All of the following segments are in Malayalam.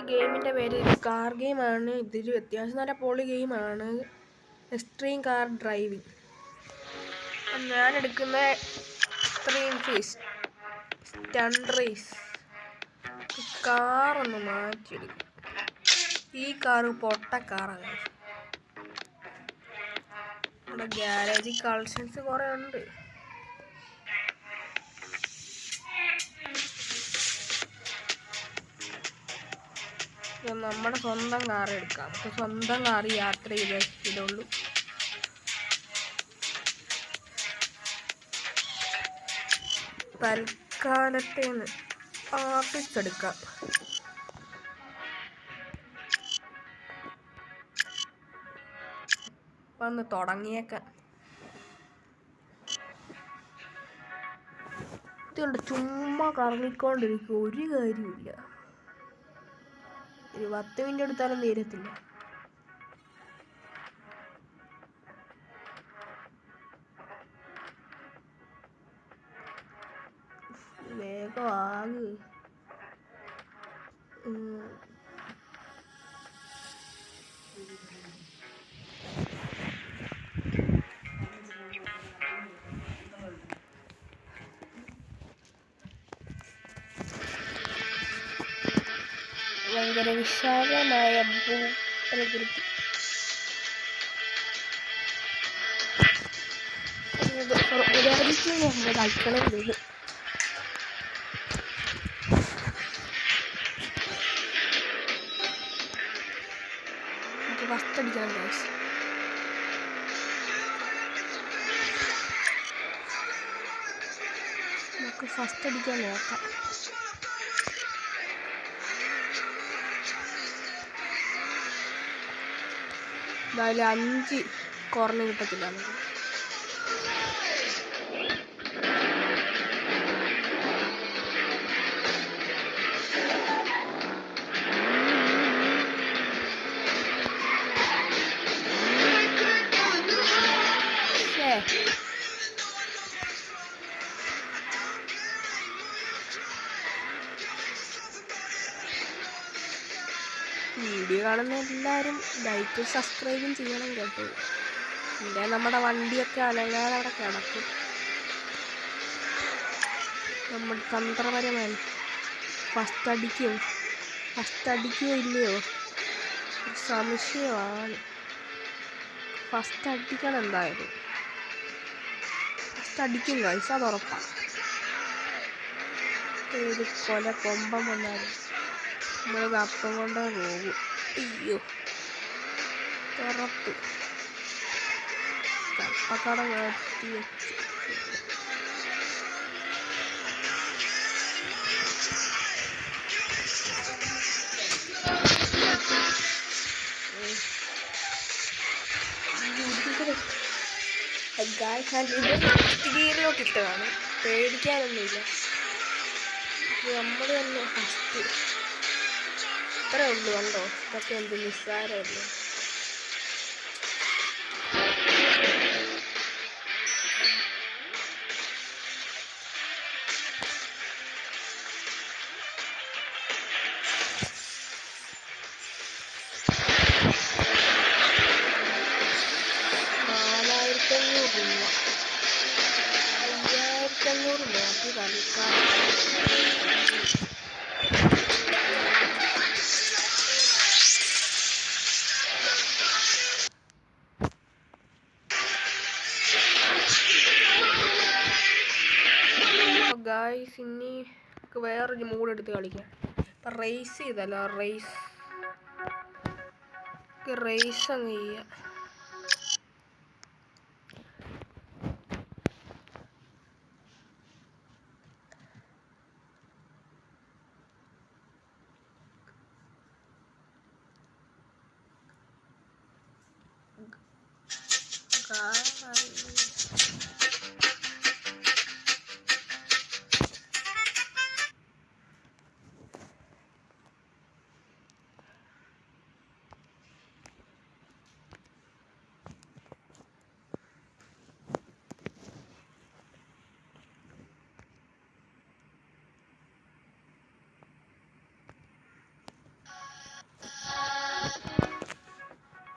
ഗെയിമിൻ്റെ പേര് കാർ ഗെയിമാണ്. ഇതൊരു അത്യാവശ്യം നല്ല പൊളി ഗെയിമാണ്. Extreme car driving. ഞാൻ എടുക്കുന്ന എക്സ്ട്രീം ഫേസ് സ്റ്റണ്ട് റേസ്. കാറൊന്ന് മാറ്റിയെടുക്കും. ഈ കാറ് പൊട്ട കാറാണ്. ഇവിടെ ഗ്യാരേജിൽ കളക്ഷൻസ് കുറേ ഉണ്ട്. നമ്മുടെ സ്വന്തം കാർ എടുക്കാം. നമുക്ക് സ്വന്തം കാർ യാത്ര ചെയ്തുള്ളൂ. തൽക്കാലത്തേന് ആർട്ടിക്സ് എടുക്കാം. വന്ന് തുടങ്ങിയേക്കാം. ഇതുകൊണ്ട് ചുമ്മാ കറങ്ങിക്കൊണ്ടിരിക്കും, ഒരു കാര്യമില്ല. ഒരു 10 മിനിറ്റ് എടുത്താലും തീരത്തില്ല. വേഗം ആകെ ഭയങ്കര വിശാലമായ ഭൂപ്രകൃതി. കളിക്കണം ഇത്. നമുക്ക് ഫസ്റ്റ് അടിക്കണം ഗൈസ്. നമുക്ക് ഫസ്റ്റ് അടിക്കാൻ നോക്കാം. എന്തായാലും 5 കുറഞ്ഞ് കിട്ടത്തില്ല നമുക്ക്. വീഡിയോ കാണുന്ന എല്ലാവരും ലൈക്കും സബ്സ്ക്രൈബും ചെയ്യണം കേട്ടോ. പിന്നെ നമ്മുടെ വണ്ടിയൊക്കെ അനങ്ങാതെ അവിടെ കിടക്കും. നമ്മൾ തന്ത്രപരമായി ഫസ്റ്റ് അടിക്കുകയോ ഇല്ലയോ ഒരു സംശയമാണ്. ഫസ്റ്റ് അടിക്കണം എന്തായാലും. ഫസ്റ്റ് അടിക്കും ഗൈസ്, അത് ഉറപ്പാണ്. ഏത് കൊല കൊമ്പം വന്നാലും നമ്മൾ കപ്പം കൊണ്ടേ പോകും. അയ്യോ തുറപ്പ് കപ്പക്കട കയറ്റി വെച്ച്. ഗിയറിലോട്ട് ഇട്ടതാണ്. പേടിക്കാനൊന്നുമില്ല. നമ്മൾ തന്നെ ഫസ്റ്റ്. ഇത്രേ ഉള്ളൂ കണ്ടോ. ഇതൊക്കെ എന്ത് നിസ്സാരമല്ലേ. $4500 $5500 നോക്കി കളിക്കാം. ഗായ്സ് ഇനി വേറൊരു മൂഡ് എടുത്ത് കളിക്കാം. ഇപ്പം റേസ് ചെയ്തല്ലോ. റേസ് അങ്ങ് ചെയ്യാം.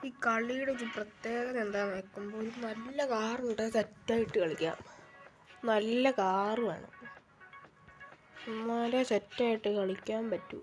ഈ കളിയുടെ ഒരു പ്രത്യേകത എന്താണെന്ന് വെക്കുമ്പോൾ ഒരു നല്ല കാറുണ്ട്, സെറ്റായിട്ട് കളിക്കാം. നല്ല കാറ് വേണം, എന്നാലേ സെറ്റായിട്ട് കളിക്കാൻ പറ്റൂ.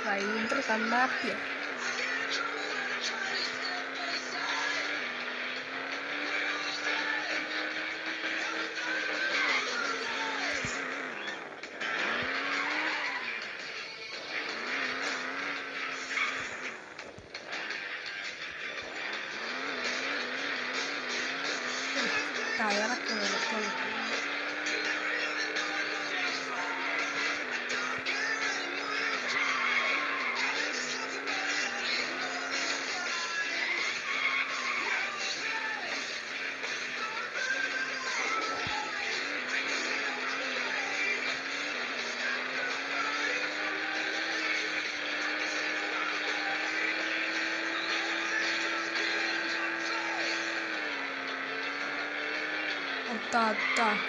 റൈഡർ കണ്ണാപ്പിയ ടയറൊക്കെ വെളുക്കാൻ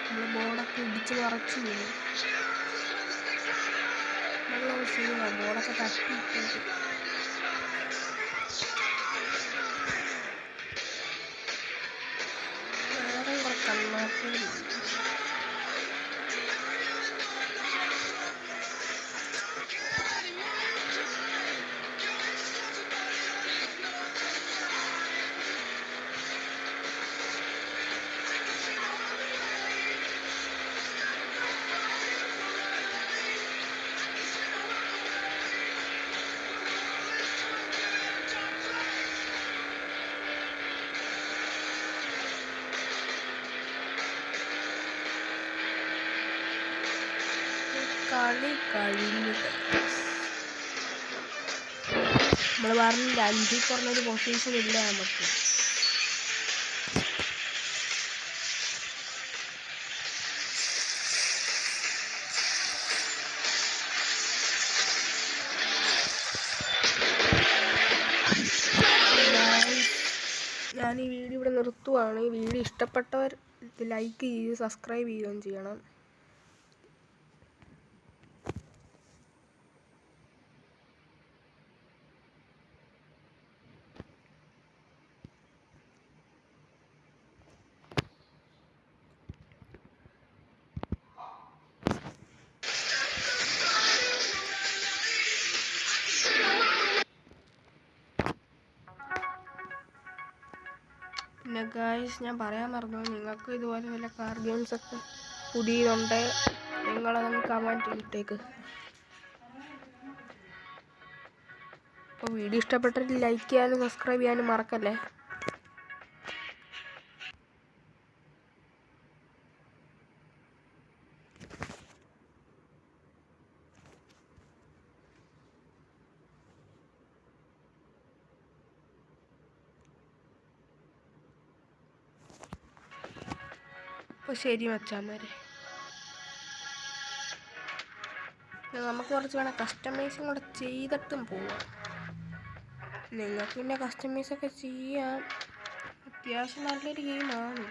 നമ്മള് ബോർഡൊക്കെ ഇടിച്ച് മറച്ചു വീണു. നല്ല സീനാണ്, ബോർഡൊക്കെ തട്ടിയിട്ടേക്ക്. വേറെ കുറെ കണ്ണാപ്പി കളി കഴിഞ്ഞു. നമ്മൾ പറഞ്ഞില്ല 5 കുറഞ്ഞൊരു പൊസിഷൻ ഇല്ല നമുക്ക്. ഞാൻ ഈ വീഡിയോ ഇവിടെ നിർത്തുവാണ്. ഈ വീഡിയോ ഇഷ്ടപ്പെട്ടവർ ലൈക്ക് ചെയ്ത് സബ്സ്ക്രൈബ് ചെയ്യുകയും ചെയ്യണം. പിന്നെ ഗായ്സ്, ഞാൻ പറയാൻ മറന്നു, നിങ്ങൾക്ക് ഇതുപോലെ വല്ല കാർ ഗെയിംസൊക്കെ പുതിയതുണ്ട്, നിങ്ങളതൊന്ന് കമൻറ്റ് ചെയ്തിട്ടേക്ക്. അപ്പോൾ വീഡിയോ ഇഷ്ടപ്പെട്ടിട്ട് ലൈക്ക് ചെയ്യാനും സബ്സ്ക്രൈബ് ചെയ്യാനും മറക്കല്ലേ. അപ്പോൾ ശരി മച്ചാന്മാരെ, നമുക്ക് കുറച്ച് വേണം കസ്റ്റമൈസും കൂടെ ചെയ്തിട്ടും പോവാം. നിങ്ങൾക്ക് പിന്നെ കസ്റ്റമൈസൊക്കെ ചെയ്യാം, അത്യാവശ്യം നല്ലൊരു ഗെയിമാണ്.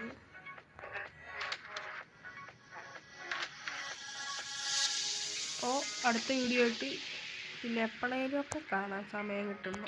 അപ്പോൾ അടുത്ത വീഡിയോ ആയിട്ട് പിന്നെ എപ്പോഴേലും ഒക്കെ കാണാൻ സമയം കിട്ടുന്നു.